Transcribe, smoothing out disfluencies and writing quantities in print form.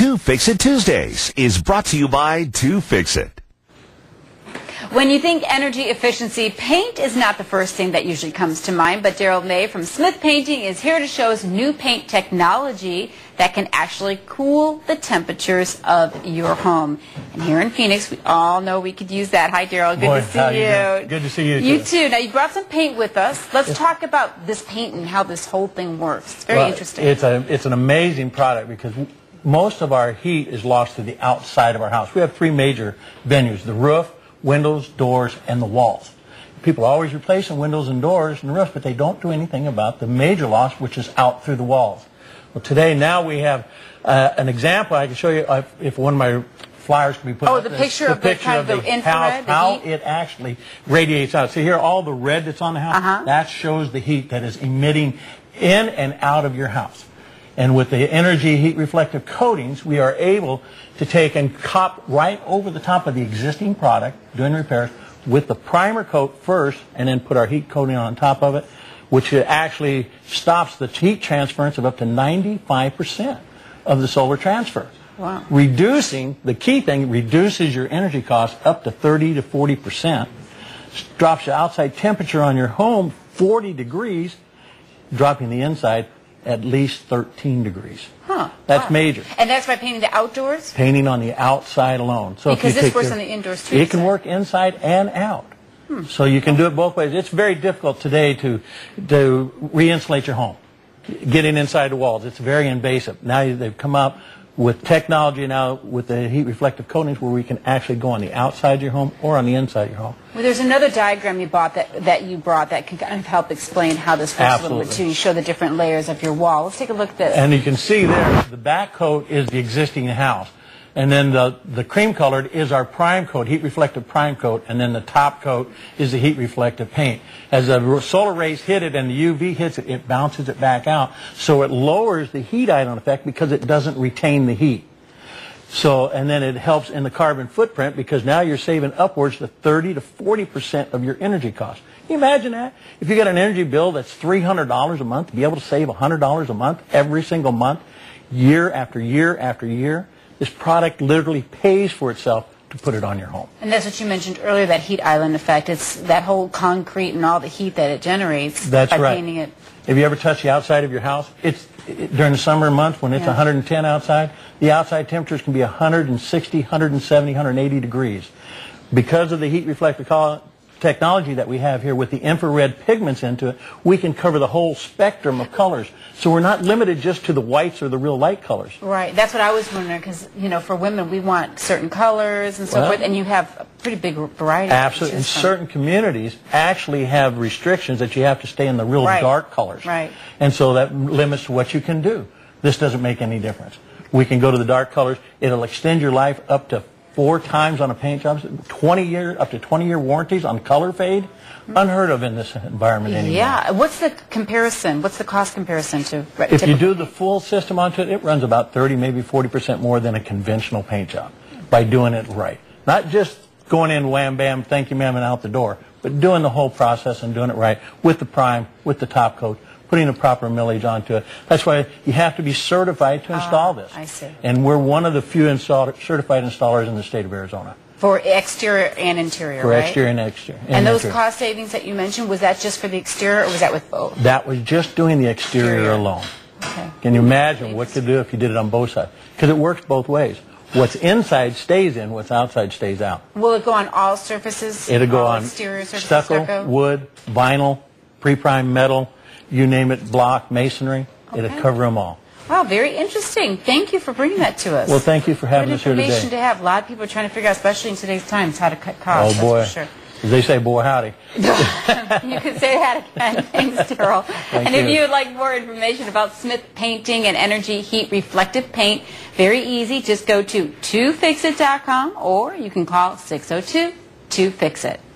2 Fix It Tuesdays is brought to you by 2 Fix It. When you think energy efficiency, paint is not the first thing that usually comes to mind, but Daryl May from Smith Painting is here to show us new paint technology that can actually cool the temperatures of your home. And here in Phoenix, we all know we could use that. Hi, Daryl. Good to see you. Good to see you. You too. Now, you brought some paint with us. Let's talk about this paint and how this whole thing works. It's very interesting. It's an amazing product because most of our heat is lost to the outside of our house. We have three major venues: the roof, windows, doors, and the walls. People are always replacing windows and doors and roofs, but they don't do anything about the major loss, which is out through the walls. Well, today, now we have an example. I can show you if one of my flyers can be put up. Oh, the picture of the infrared, how it actually radiates out. See here, all the red that's on the house, that shows the heat that is emitting in and out of your house. And with the energy heat reflective coatings, we are able to take and cop right over the top of the existing product, doing repairs, with the primer coat first, and then put our heat coating on top of it, which actually stops the heat transference of up to 95% of the solar transfer. Wow. Reducing, the key thing, reduces your energy costs up to 30 to 40%, drops the outside temperature on your home 40 degrees, dropping the inside at least 13 degrees. That's major. And that's by painting the outdoors? Painting on the outside alone. So because this works on the indoors too. It can work inside and out. So you can do it both ways. It's very difficult today to re-insulate your home. Getting inside the walls, it's very invasive. Now they've come up with technology now with the heat reflective coatings where we can actually go on the outside of your home or on the inside of your home. Well, there's another diagram you brought that can kind of help explain how this works a little bit too. You show the different layers of your wall. Let's take a look at this. And you can see there, the back coat is the existing house. And then the cream colored is our prime coat, heat reflective prime coat, and then the top coat is the heat reflective paint. As the solar rays hit it and the UV hits it, it bounces it back out. So it lowers the heat island effect because it doesn't retain the heat. So, and then it helps in the carbon footprint because now you're saving upwards to 30 to 40% of your energy costs. Can you imagine that? If you got an energy bill that's $300 a month, to be able to save $100 a month every single month, year after year after year, this product literally pays for itself to put it on your home. And that's what you mentioned earlier, that heat island effect. It's that whole concrete and all the heat that it generates by painting it. Have you ever touched the outside of your house? During the summer months when it's 110 outside, the outside temperatures can be 160, 170, 180 degrees. Because of the heat reflective technology that we have here with the infrared pigments into it, we can cover the whole spectrum of colors. So we're not limited just to the whites or the real light colors. Right. That's what I was wondering because, you know, for women we want certain colors and so forth, and you have a pretty big variety. Absolutely. And certain communities actually have restrictions that you have to stay in the real dark colors. Right. And so that limits what you can do. This doesn't make any difference. We can go to the dark colors. It'll extend your life up to 4 times on a paint job, up to 20-year warranties on color fade, unheard of in this environment anymore. Yeah. What's the comparison? What's the cost comparison to? If you do the full system onto it, it runs about 30, maybe 40% more than a conventional paint job by doing it right. Not just going in, wham, bam, thank you, ma'am, and out the door, but doing the whole process and doing it right with the prime, with the top coat, putting the proper millage onto it. That's why you have to be certified to install this. I see. And we're one of the few certified installers in the state of Arizona. For exterior and interior, for right? For exterior and exterior. And those cost savings that you mentioned, was that just for the exterior or was that with both? That was just doing the exterior alone. Okay. Can you imagine what could do if you did it on both sides? Because it works both ways. What's inside stays in, what's outside stays out. Will it go on all surfaces? It'll go on exterior surfaces, stucco, wood, vinyl, pre-prime metal, you name it, block, masonry. It'll cover them all. Wow, very interesting. Thank you for bringing that to us. Well, thank you for having us here today. Good information to have. A lot of people are trying to figure out, especially in today's times, how to cut costs. Oh, boy. That's for sure. As they say, boy, howdy. You can say that again. Thanks, Daryl. And if you would like more information about Smith Painting and Energy Heat Reflective Paint, very easy. Just go to 2fixit.com or you can call 602-2FIX-IT.